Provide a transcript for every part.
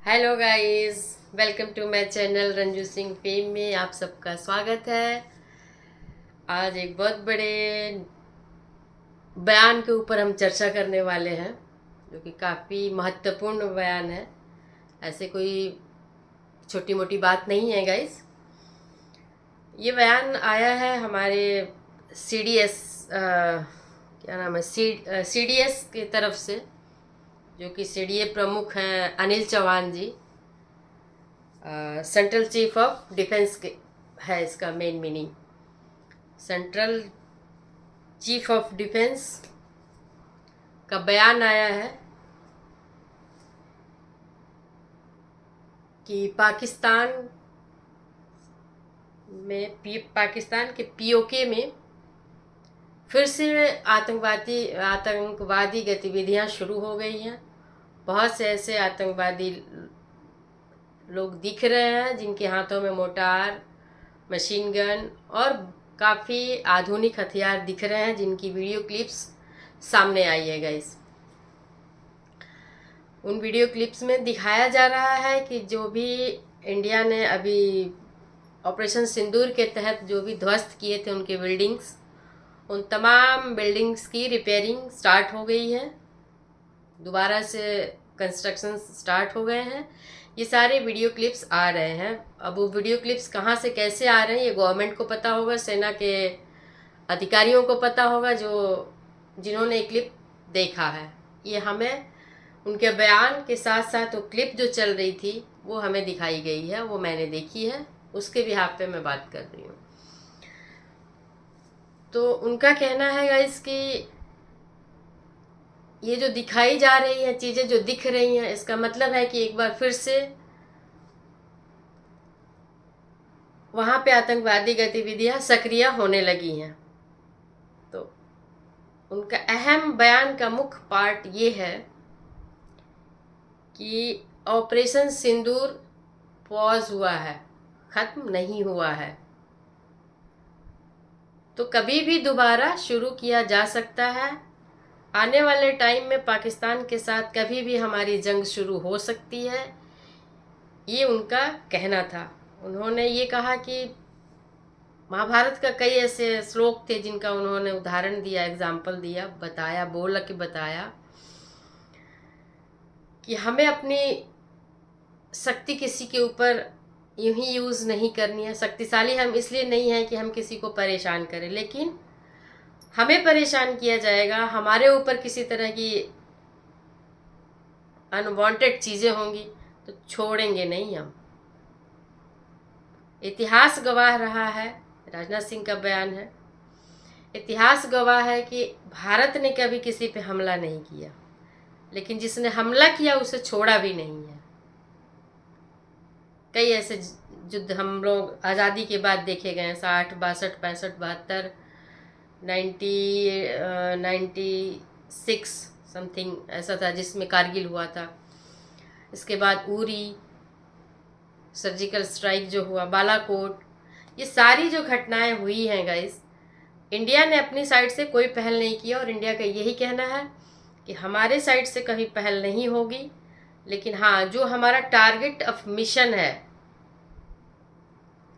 Hello guys, welcome to my channel Ranju Singh fame में आप सबका स्वागत है। आज एक बहुत बड़े बयान के ऊपर हम चर्चा करने वाले हैं, जो कि काफ़ी महत्वपूर्ण बयान है। ऐसे कोई छोटी मोटी बात नहीं है गाइस। ये बयान आया है हमारे सीडीएस, क्या नाम है, सीडीएस की तरफ से, जो कि सीडीए प्रमुख हैं अनिल चौहान जी। सेंट्रल चीफ ऑफ डिफेंस के है इसका main meaning. Central chief of defence का बयान आया है कि पाकिस्तान के पीओके में फिर से आतंकवादी गतिविधियां शुरू हो गई हैं। बहुत से ऐसे आतंकवादी लोग दिख रहे हैं जिनके हाथों में मोटार, मशीन गन और काफ़ी आधुनिक हथियार दिख रहे हैं, जिनकी वीडियो क्लिप्स सामने आई है गाइस। उन वीडियो क्लिप्स में दिखाया जा रहा है कि जो भी इंडिया ने अभी ऑपरेशन सिंदूर के तहत जो भी ध्वस्त किए थे उनके बिल्डिंग्स, उन तमाम बिल्डिंग्स की रिपेयरिंग स्टार्ट हो गई है। दोबारा से कंस्ट्रक्शन स्टार्ट हो गए हैं। ये सारे वीडियो क्लिप्स आ रहे हैं। अब वो वीडियो क्लिप्स कहाँ से कैसे आ रहे हैं ये गवर्नमेंट को पता होगा, सेना के अधिकारियों को पता होगा जो जिन्होंने क्लिप देखा है। ये हमें उनके बयान के साथ साथ वो क्लिप जो चल रही थी वो हमें दिखाई गई है, वो मैंने देखी है, उसके बिहाफ पे मैं बात कर रही हूँ। तो उनका कहना है गाइस कि ये जो दिखाई जा रही है चीज़ें, जो दिख रही हैं, इसका मतलब है कि एक बार फिर से वहाँ पे आतंकवादी गतिविधियाँ सक्रिय होने लगी हैं। तो उनका अहम बयान का मुख्य पार्ट ये है कि ऑपरेशन सिंदूर पॉज हुआ है, खत्म नहीं हुआ है, तो कभी भी दोबारा शुरू किया जा सकता है। आने वाले टाइम में पाकिस्तान के साथ कभी भी हमारी जंग शुरू हो सकती है, ये उनका कहना था। उन्होंने ये कहा कि महाभारत का कई ऐसे श्लोक थे जिनका उन्होंने उदाहरण दिया, एग्जाम्पल दिया, बताया, बोल के बताया कि हमें अपनी शक्ति किसी के ऊपर यूं ही यूज़ नहीं करनी है। शक्तिशाली हम इसलिए नहीं हैं कि हम किसी को परेशान करें, लेकिन हमें परेशान किया जाएगा, हमारे ऊपर किसी तरह की अनवांटेड चीज़ें होंगी तो छोड़ेंगे नहीं हम। इतिहास गवाह रहा है, राजनाथ सिंह का बयान है, इतिहास गवाह है कि भारत ने कभी किसी पे हमला नहीं किया, लेकिन जिसने हमला किया उसे छोड़ा भी नहीं है। कई ऐसे युद्ध हम लोग आज़ादी के बाद देखे गए हैं, 60, 62, 65, 72, 96 समथिंग ऐसा था जिसमें कारगिल हुआ था। इसके बाद उरी सर्जिकल स्ट्राइक जो हुआ, बालाकोट, ये सारी जो घटनाएं हुई हैं गाइस, इंडिया ने अपनी साइड से कोई पहल नहीं किया और इंडिया का यही कहना है कि हमारे साइड से कभी पहल नहीं होगी। लेकिन हाँ, जो हमारा टारगेट ऑफ मिशन है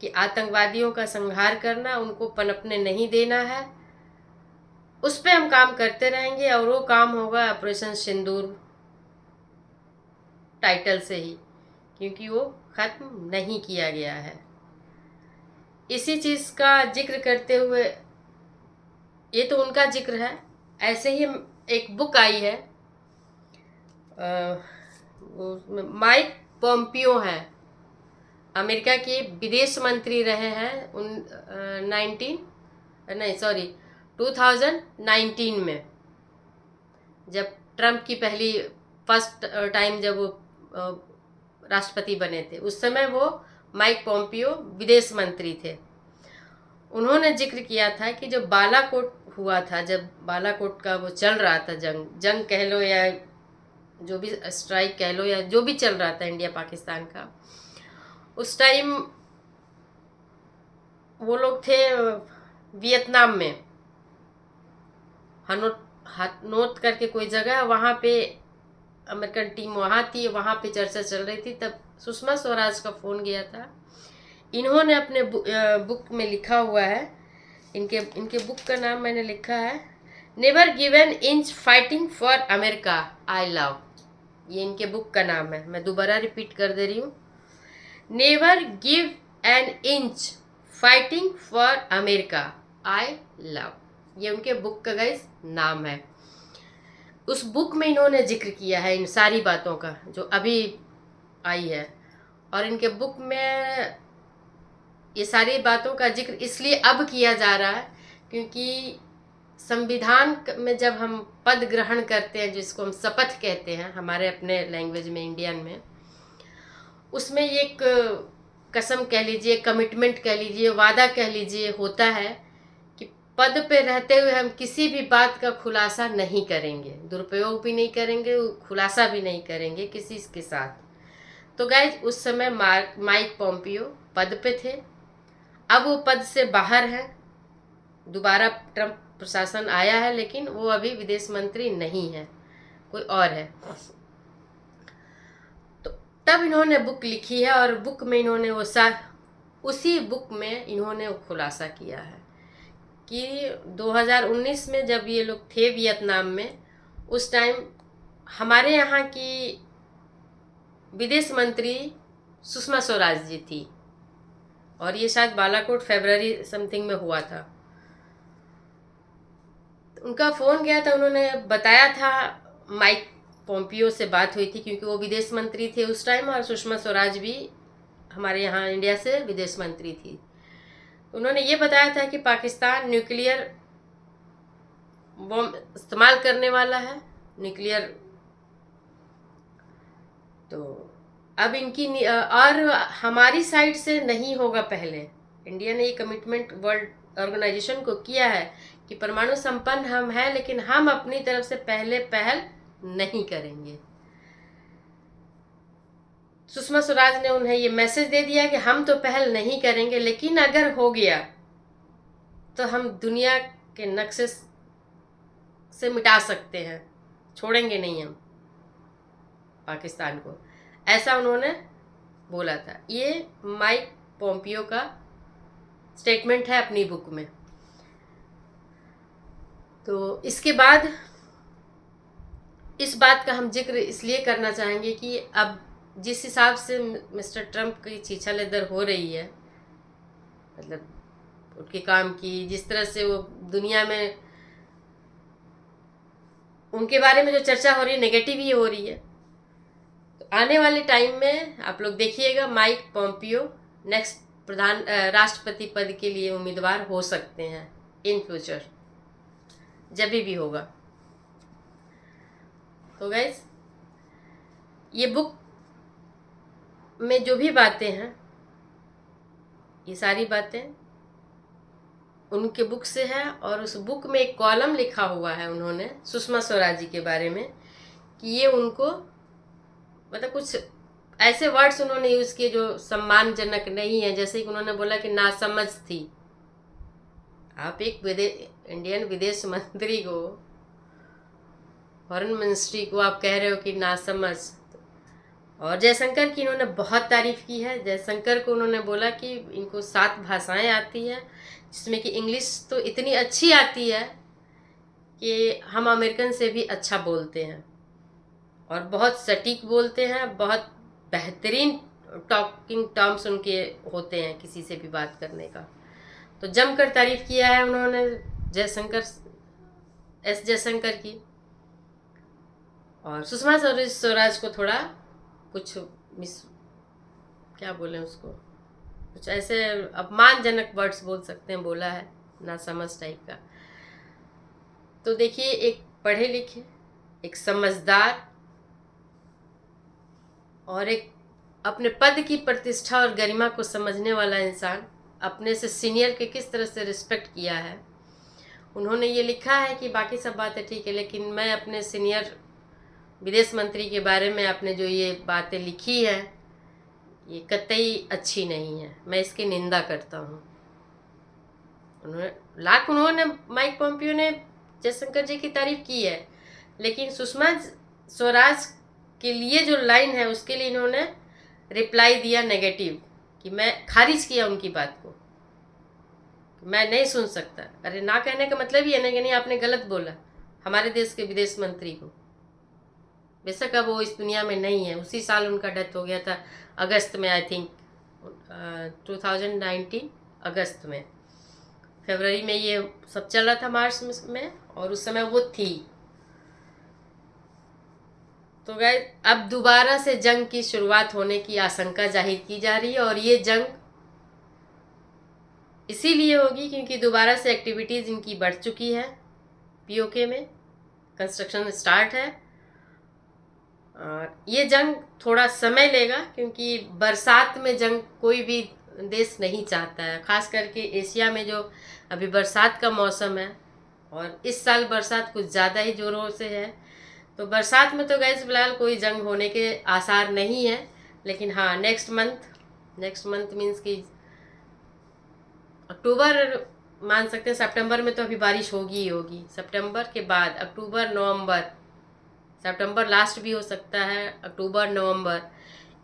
कि आतंकवादियों का संहार करना, उनको पनपने नहीं देना है, उस पर हम काम करते रहेंगे और वो काम होगा ऑपरेशन सिंदूर टाइटल से ही, क्योंकि वो खत्म नहीं किया गया है। इसी चीज़ का जिक्र करते हुए, ये तो उनका जिक्र है, ऐसे ही एक बुक आई है, माइक पोम्पियो हैं, अमेरिका के विदेश मंत्री रहे हैं 2019 में, जब ट्रम्प की पहली फर्स्ट टाइम जब वो राष्ट्रपति बने थे, उस समय वो माइक पोम्पियो विदेश मंत्री थे। उन्होंने जिक्र किया था कि जब बालाकोट हुआ था, जब बालाकोट का वो चल रहा था, जंग कह लो या जो भी स्ट्राइक कह लो या जो भी चल रहा था इंडिया पाकिस्तान का, उस टाइम वो लोग थे वियतनाम में, हनोत करके कोई जगह, वहाँ पे अमेरिकन टीम वहाँ थी, वहाँ पे चर्चा चल रही थी, तब सुषमा स्वराज का फ़ोन गया था। इन्होंने अपने बुक में लिखा हुआ है, इनके बुक का नाम मैंने लिखा है never give an inch fighting for America I love. ये इनके बुक का नाम है, मैं दोबारा रिपीट कर दे रही हूँ, never give an inch fighting for America I love. ये उनके बुक का गाइस नाम है। उस बुक में इन्होंने जिक्र किया है इन सारी बातों का जो अभी आई है, और इनके बुक में ये सारी बातों का जिक्र इसलिए अब किया जा रहा है क्योंकि संविधान में जब हम पद ग्रहण करते हैं, जिसको हम शपथ कहते हैं हमारे अपने लैंग्वेज में, इंडियन में, उसमें ये एक कसम कह लीजिए, कमिटमेंट कह लीजिए, वादा कह लीजिए होता है कि पद पे रहते हुए हम किसी भी बात का खुलासा नहीं करेंगे, दुरुपयोग भी नहीं करेंगे, खुलासा भी नहीं करेंगे किसी के साथ। तो गाइज उस समय माइक पोम्पियो पद पे थे, अब वो पद से बाहर हैं, दोबारा ट्रंप प्रशासन आया है, लेकिन वो अभी विदेश मंत्री नहीं है, कोई और है। तो तब इन्होंने बुक लिखी है, और बुक में इन्होंने उसी बुक में इन्होंने वो खुलासा किया है कि 2019 में जब ये लोग थे वियतनाम में, उस टाइम हमारे यहाँ की विदेश मंत्री सुषमा स्वराज जी थी, और ये शायद बालाकोट फरवरी समथिंग में हुआ था। उनका फ़ोन गया था, उन्होंने बताया था, माइक पोम्पियो से बात हुई थी क्योंकि वो विदेश मंत्री थे उस टाइम, और सुषमा स्वराज भी हमारे यहाँ इंडिया से विदेश मंत्री थी। उन्होंने ये बताया था कि पाकिस्तान न्यूक्लियर बम इस्तेमाल करने वाला है, न्यूक्लियर। तो अब इनकी और हमारी साइड से नहीं होगा। पहले इंडिया ने ये कमिटमेंट वर्ल्ड ऑर्गेनाइजेशन को किया है कि परमाणु संपन्न हम हैं, लेकिन हम अपनी तरफ से पहले पहल नहीं करेंगे। सुषमा स्वराज ने उन्हें ये मैसेज दे दिया कि हम तो पहल नहीं करेंगे, लेकिन अगर हो गया तो हम दुनिया के नक्शे से मिटा सकते हैं, छोड़ेंगे नहीं हम पाकिस्तान को, ऐसा उन्होंने बोला था। ये माइक पोम्पियो का स्टेटमेंट है अपनी बुक में। तो इसके बाद इस बात का हम जिक्र इसलिए करना चाहेंगे कि अब जिस हिसाब से मिस्टर ट्रंप की छीछालेदर हो रही है, मतलब उनके काम की, जिस तरह से वो दुनिया में उनके बारे में जो चर्चा हो रही है नेगेटिव ही हो रही है, तो आने वाले टाइम में आप लोग देखिएगा माइक पोम्पियो नेक्स्ट राष्ट्रपति पद के लिए उम्मीदवार हो सकते हैं इन फ्यूचर, जब भी होगा। तो गाइस ये बुक में जो भी बातें हैं, ये सारी बातें उनके बुक से है, और उस बुक में एक कॉलम लिखा हुआ है उन्होंने सुषमा स्वराज जी के बारे में कि ये उनको मतलब कुछ ऐसे वर्ड्स उन्होंने यूज़ किए जो सम्मानजनक नहीं है। जैसे कि उन्होंने बोला कि नासमझ थी। आप एक इंडियन विदेश मंत्री को, फॉरेन मिनिस्ट्री को आप कह रहे हो कि नासमझ। और जयशंकर की इन्होंने बहुत तारीफ़ की है। जयशंकर को उन्होंने बोला कि इनको 7 भाषाएं आती हैं, जिसमें कि इंग्लिश तो इतनी अच्छी आती है कि हम अमेरिकन से भी अच्छा बोलते हैं, और बहुत सटीक बोलते हैं, बहुत बेहतरीन टॉकिंग टर्म्स उनके होते हैं किसी से भी बात करने का। तो जमकर तारीफ़ किया है उन्होंने जयशंकर की। और सुषमा स्वराज को थोड़ा कुछ क्या बोलें उसको, कुछ ऐसे अपमानजनक वर्ड्स बोल सकते हैं, बोला है, नासमझ टाइप का। तो देखिए, एक पढ़े लिखे, एक समझदार और एक अपने पद की प्रतिष्ठा और गरिमा को समझने वाला इंसान अपने से सीनियर के किस तरह से रिस्पेक्ट किया है। उन्होंने ये लिखा है कि बाकी सब बातें ठीक है, लेकिन मैं अपने सीनियर विदेश मंत्री के बारे में आपने जो ये बातें लिखी है, ये कतई अच्छी नहीं है, मैं इसकी निंदा करता हूँ। उन्होंने माइक पोम्पियो ने जयशंकर जी की तारीफ की है, लेकिन सुषमा स्वराज के लिए जो लाइन है उसके लिए इन्होंने रिप्लाई दिया नेगेटिव, कि मैं खारिज किया उनकी बात को, मैं नहीं सुन सकता। अरे ना कहने का मतलब ही है ना कि नहीं आपने गलत बोला हमारे देश के विदेश मंत्री को। बेशक अब वो इस दुनिया में नहीं है, उसी साल उनका डेथ हो गया था अगस्त में, आई थिंक 2019 अगस्त में। फरवरी में ये सब चल रहा था, मार्च में, और उस समय वो थी। तो गाइस अब दोबारा से जंग की शुरुआत होने की आशंका जाहिर की जा रही है, और ये जंग इसीलिए होगी क्योंकि दोबारा से एक्टिविटीज़ इनकी बढ़ चुकी है। पीओके में कंस्ट्रक्शन स्टार्ट है, और ये जंग थोड़ा समय लेगा क्योंकि बरसात में जंग कोई भी देश नहीं चाहता है, खास करके एशिया में जो अभी बरसात का मौसम है, और इस साल बरसात कुछ ज़्यादा ही ज़ोरों से है। तो बरसात में तो गैस फिलहाल कोई जंग होने के आसार नहीं है, लेकिन हाँ नेक्स्ट मंथ मीन्स कि अक्टूबर मान सकते हैं, सितंबर में तो अभी बारिश होगी ही होगी। सितंबर के बाद अक्टूबर नवंबर, सितंबर लास्ट भी हो सकता है, अक्टूबर नवंबर,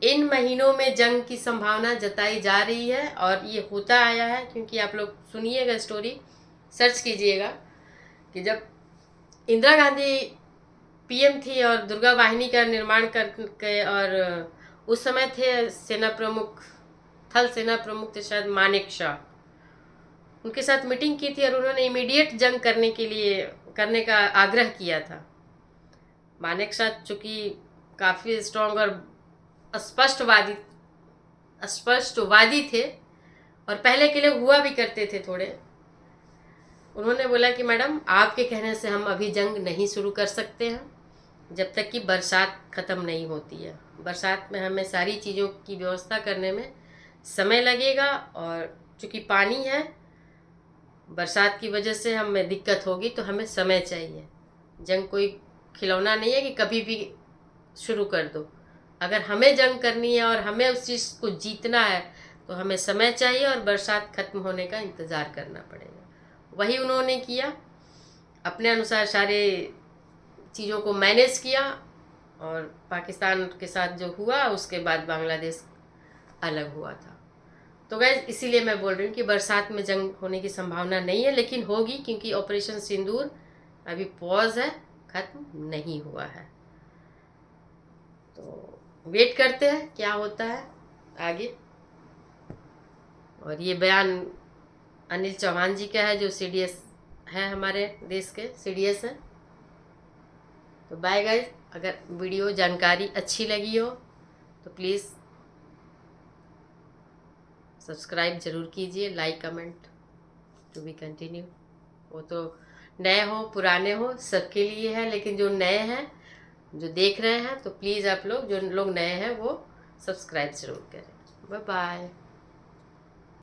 इन महीनों में जंग की संभावना जताई जा रही है। और ये होता आया है क्योंकि आप लोग सुनिएगा, स्टोरी सर्च कीजिएगा कि जब इंदिरा गांधी पीएम थी और दुर्गा वाहिनी का निर्माण करके, और उस समय थे सेना प्रमुख, थल सेना प्रमुख थे शायद मानेक शाह, उनके साथ मीटिंग की थी और उन्होंने इमीडिएट जंग करने का आग्रह किया था। मानेक शाह चूँकि काफ़ी स्ट्रॉन्ग और स्पष्टवादी थे, और पहले के लिए हुआ भी करते थे थोड़े। उन्होंने बोला कि मैडम आपके कहने से हम अभी जंग नहीं शुरू कर सकते हैं जब तक कि बरसात ख़त्म नहीं होती है। बरसात में हमें सारी चीज़ों की व्यवस्था करने में समय लगेगा, और चूँकि पानी है, बरसात की वजह से हमें दिक्कत होगी, तो हमें समय चाहिए। जंग कोई खिलौना नहीं है कि कभी भी शुरू कर दो। अगर हमें जंग करनी है और हमें उस चीज़ को जीतना है तो हमें समय चाहिए, और बरसात ख़त्म होने का इंतज़ार करना पड़ेगा। वही उन्होंने किया, अपने अनुसार सारे चीज़ों को मैनेज किया, और पाकिस्तान के साथ जो हुआ उसके बाद बांग्लादेश अलग हुआ था। तो गैस इसीलिए मैं बोल रही हूँ कि बरसात में जंग होने की संभावना नहीं है, लेकिन होगी क्योंकि ऑपरेशन सिंदूर अभी पॉज है, ख़त्म नहीं हुआ है। तो वेट करते हैं क्या होता है आगे। और ये बयान अनिल चौहान जी का है जो सीडीएस है, हमारे देश के सीडीएस हैं। तो बाय गाइस, अगर वीडियो जानकारी अच्छी लगी हो तो प्लीज़ सब्सक्राइब ज़रूर कीजिए, like comment to be continue. वो तो नए हो पुराने हो सबके लिए है, लेकिन जो नए हैं जो देख रहे हैं तो प्लीज़ आप लोग, जो लोग नए हैं वो सब्सक्राइब ज़रूर करें। Bye bye.